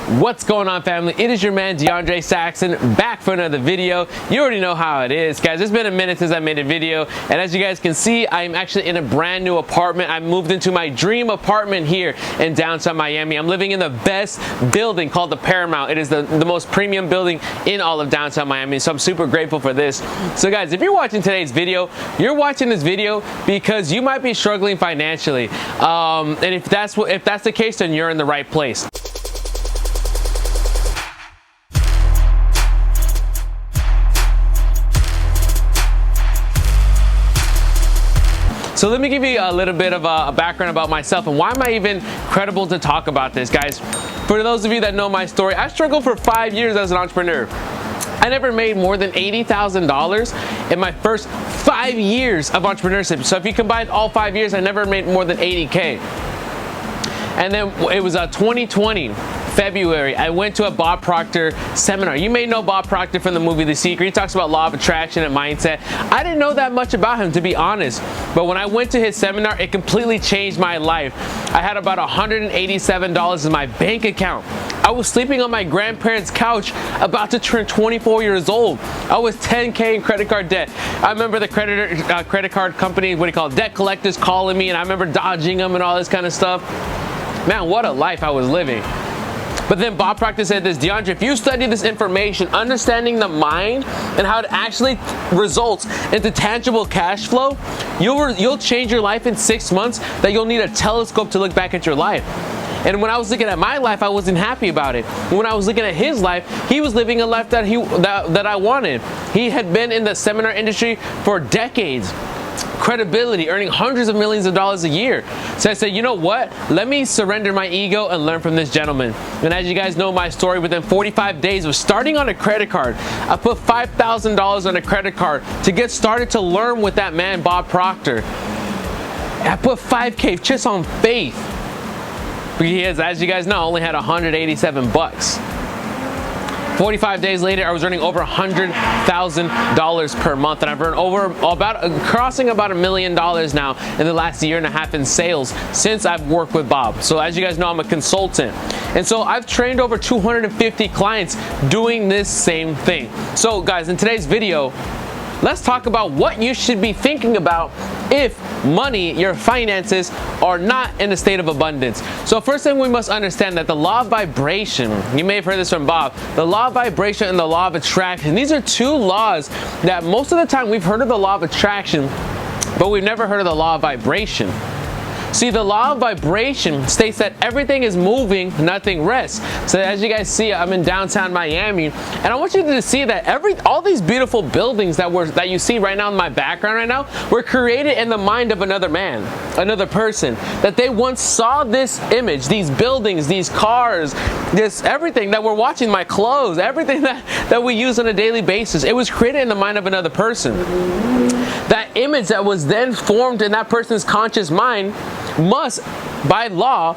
What's going on, family? It is your man DeAndre Saxon back for another video. You already know how it is, guys. It's been a minute since I made a video, and as you guys can see, I'm actually in a brand new apartment. I moved into my dream apartment here in downtown Miami. I'm living in the best building called the Paramount. It is the most premium building in all of downtown Miami, so I'm super grateful for this. So guys, if you're watching today's video, you're watching this video because you might be struggling financially, and if that's the case, then you're in the right place. So let me give you a little bit of a background about myself and why am I even credible to talk about this, guys. For those of you that know my story, I struggled for 5 years as an entrepreneur. I never made more than $80,000 in my first 5 years of entrepreneurship. So if you combine all 5 years, I never made more than 80K. And then it was 2020. February, I went to a Bob Proctor seminar. You may know Bob Proctor from the movie The Secret. He talks about law of attraction and mindset. I didn't know that much about him, to be honest, but when I went to his seminar, it completely changed my life. I had about $187 in my bank account. I was sleeping on my grandparents' couch, about to turn 24 years old. I was 10K in credit card debt. I remember the credit card company, what do you call it, debt collectors calling me, and I remember dodging them and all this kind of stuff. Man, what a life I was living. But then Bob Proctor said this: DeAndre, if you study this information, understanding the mind and how it actually results into tangible cash flow, you'll change your life in 6 months that you'll need a telescope to look back at your life. And when I was looking at my life, I wasn't happy about it. When I was looking at his life, he was living a life that I wanted. He had been in the seminar industry for decades. Credibility, earning hundreds of millions of dollars a year. So I said, you know what? Let me surrender my ego and learn from this gentleman. And as you guys know my story, within 45 days of starting on a credit card, I put $5,000 on a credit card to get started to learn with that man, Bob Proctor. I put $5K just on faith. Because as you guys know, I only had 187 bucks. 45 days later, I was earning over $100,000 per month, and I've earned crossing about $1 million now in the last year and a half in sales since I've worked with Bob. So as you guys know, I'm a consultant, and so I've trained over 250 clients doing this same thing. So guys, in today's video, let's talk about what you should be thinking about if money, your finances, are not in a state of abundance. So first thing, we must understand that the law of vibration, you may have heard this from Bob, the law of vibration and the law of attraction, these are two laws that most of the time we've heard of the law of attraction, but we've never heard of the law of vibration. See, the law of vibration states that everything is moving, nothing rests. So as you guys see, I'm in downtown Miami, and I want you to see that all these beautiful buildings that you see right now in my background right now were created in the mind of another man, another person. That they once saw this image, these buildings, these cars, this everything that we're watching, my clothes, everything that we use on a daily basis. It was created in the mind of another person. That image that was then formed in that person's conscious mind must, by law,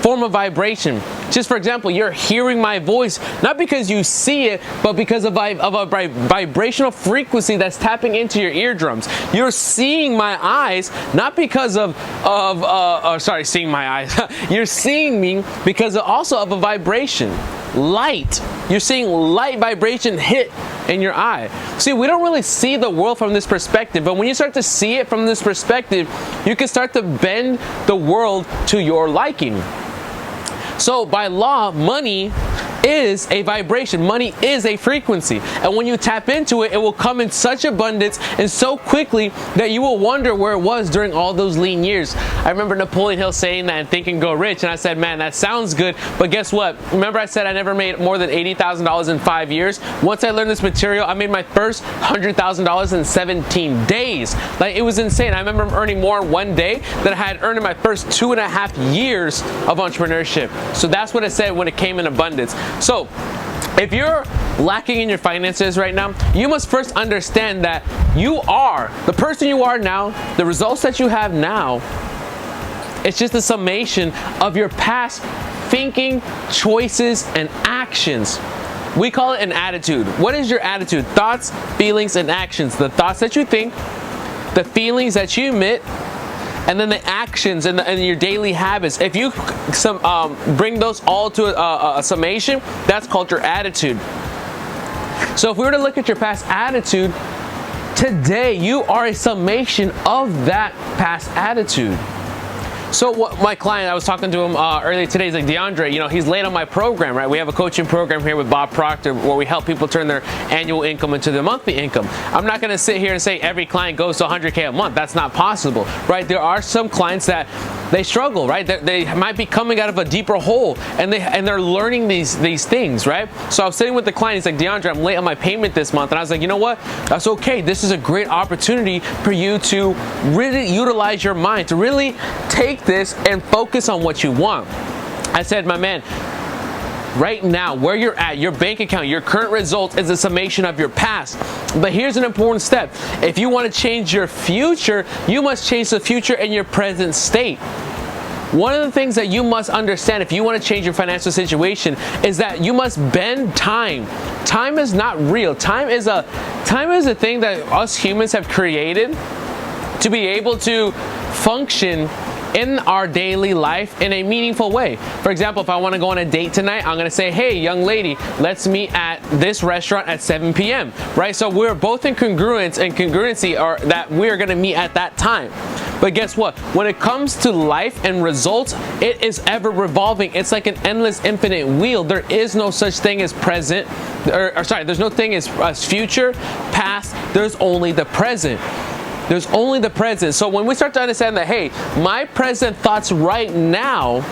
form a vibration. Just for example, you're hearing my voice not because you see it, but because of a vibrational frequency that's tapping into your eardrums. You're seeing my eyes not because seeing my eyes. You're seeing me because also of a vibration. Light. You're seeing light vibration hit in your eye. See, we don't really see the world from this perspective, but when you start to see it from this perspective, you can start to bend the world to your liking. So by law, money is a vibration. Money is a frequency. And when you tap into it, it will come in such abundance and so quickly that you will wonder where it was during all those lean years. I remember Napoleon Hill saying that in Think and Grow Rich, and I said, man, that sounds good, but guess what? Remember I said I never made more than $80,000 in 5 years? Once I learned this material, I made my first $100,000 in 17 days. Like, it was insane. I remember earning more in one day than I had earned in my first 2.5 years of entrepreneurship. So that's what it said when it came in abundance. So if you're lacking in your finances right now, you must first understand that you are the person you are now, the results that you have now. It's just a summation of your past thinking, choices, and actions. We call it an attitude. What is your attitude? Thoughts, feelings, and actions. The thoughts that you think, the feelings that you emit, and then the actions and your daily habits, if you bring those all to a summation, that's called your attitude. So if we were to look at your past attitude, today you are a summation of that past attitude. So what my client, I was talking to him earlier today, he's like, DeAndre, you know, he's late on my program, right? We have a coaching program here with Bob Proctor where we help people turn their annual income into their monthly income. I'm not going to sit here and say every client goes to 100K a month. That's not possible, right? There are some clients that they struggle, right? They might be coming out of a deeper hole and they're learning these things, right? So I was sitting with the client, he's like, DeAndre, I'm late on my payment this month. And I was like, you know what? That's okay. This is a great opportunity for you to really utilize your mind, to really take this and focus on what you want. I said, my man, right now, where you're at, your bank account, your current result is a summation of your past. But here's an important step. If you want to change your future, you must change the future in your present state. One of the things that you must understand if you want to change your financial situation is that you must bend time. Time is not real. Time is a thing that us humans have created to be able to function in our daily life in a meaningful way. For example, if I want to go on a date tonight, I'm going to say, hey, young lady, let's meet at this restaurant at 7 p.m., right? So we're both in congruence and congruency, or that we're going to meet at that time. But guess what? When it comes to life and results, it is ever revolving. It's like an endless, infinite wheel. There is no such thing as present, there's no thing as future, past. There's only the present. There's only the present. So when we start to understand that, hey, my present thoughts right now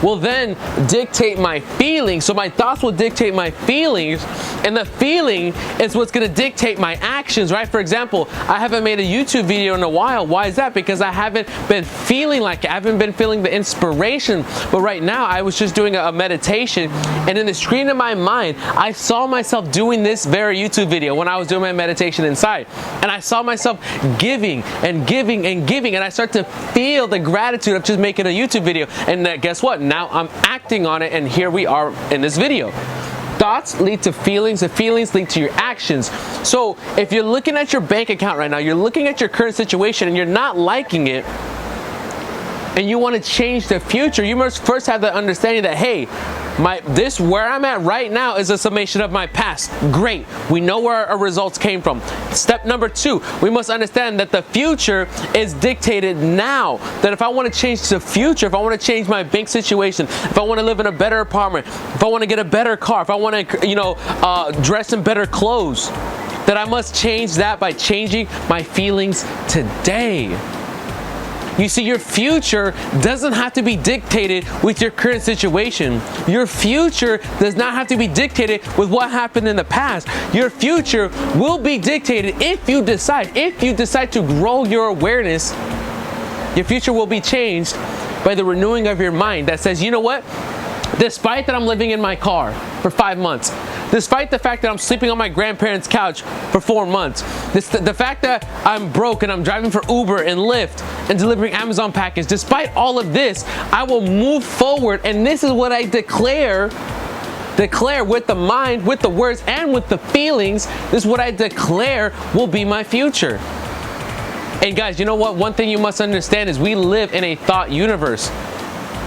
will then dictate my feelings. So my thoughts will dictate my feelings, and the feeling is what's going to dictate my actions, right? For example, I haven't made a YouTube video in a while. Why is that? Because I haven't been feeling like it. I haven't been feeling the inspiration. But right now, I was just doing a meditation, and in the screen of my mind, I saw myself doing this very YouTube video when I was doing my meditation inside. And I saw myself giving and giving and giving, and I start to feel the gratitude of just making a YouTube video. And guess what? Now I'm acting on it, and here we are in this video. Thoughts lead to feelings, and feelings lead to your actions. So if you're looking at your bank account right now, you're looking at your current situation and you're not liking it, and you want to change the future, you must first have the understanding that, hey, where I'm at right now is a summation of my past. Great. We know where our results came from. Step number 2, we must understand that the future is dictated now. That if I want to change the future, if I want to change my bank situation, if I want to live in a better apartment, if I want to get a better car, if I want to, dress in better clothes, that I must change that by changing my feelings today. You see, your future doesn't have to be dictated with your current situation. Your future does not have to be dictated with what happened in the past. Your future will be dictated if you decide to grow your awareness. Your future will be changed by the renewing of your mind that says, you know what? Despite that I'm living in my car for 5 months, despite the fact that I'm sleeping on my grandparents' couch for 4 months, the fact that I'm broke and I'm driving for Uber and Lyft and delivering Amazon packages, despite all of this, I will move forward, and this is what I declare with the mind, with the words, and with the feelings. This is what I declare will be my future. And guys, you know what? One thing you must understand is we live in a thought universe.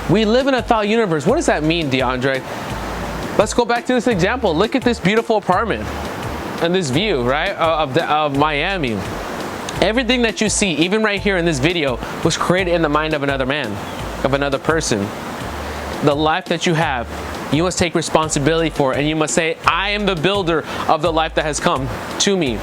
We live in a thought universe. What does that mean, DeAndre? Let's go back to this example. Look at this beautiful apartment and this view, right, of Miami. Everything that you see, even right here in this video, was created in the mind of another man, of another person. The life that you have, you must take responsibility for it, and you must say, I am the builder of the life that has come to me.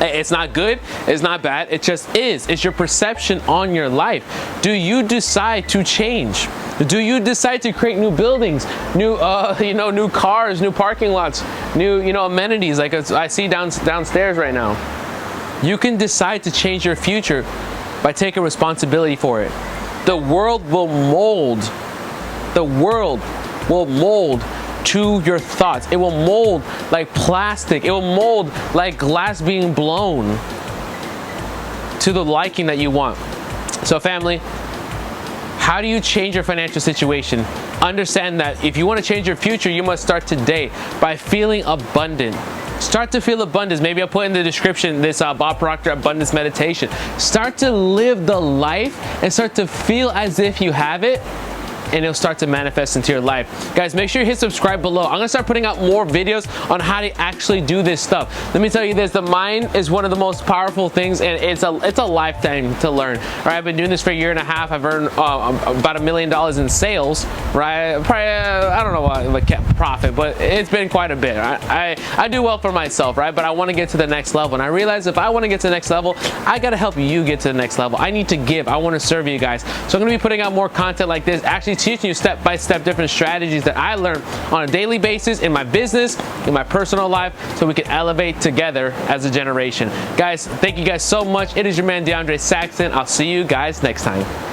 It's not good, it's not bad, it just is. It's your perception on your life. Do you decide to change? Do you decide to create new buildings, new cars, new parking lots, new amenities like I see downstairs right now? You can decide to change your future by taking responsibility for it. The world will mold. The world will mold to your thoughts. It will mold like plastic. It will mold like glass being blown to the liking that you want. So family, how do you change your financial situation? Understand that if you want to change your future, you must start today by feeling abundant. Start to feel abundance. Maybe I'll put in the description this Bob Proctor Abundance Meditation. Start to live the life and start to feel as if you have it, and it'll start to manifest into your life. Guys, make sure you hit subscribe below. I'm gonna start putting out more videos on how to actually do this stuff. Let me tell you this, the mind is one of the most powerful things, and it's a lifetime to learn. Right, I've been doing this for a year and a half. I've earned about $1 million in sales, right? Probably, I don't know what profit, but it's been quite a bit. I do well for myself, right? But I wanna get to the next level, and I realize if I wanna get to the next level, I gotta help you get to the next level. I need to give, I wanna serve you guys. So I'm gonna be putting out more content like this, actually teaching you step-by-step different strategies that I learn on a daily basis in my business, in my personal life, so we can elevate together as a generation. Guys, thank you guys so much. It is your man, DeAndre Saxton. I'll see you guys next time.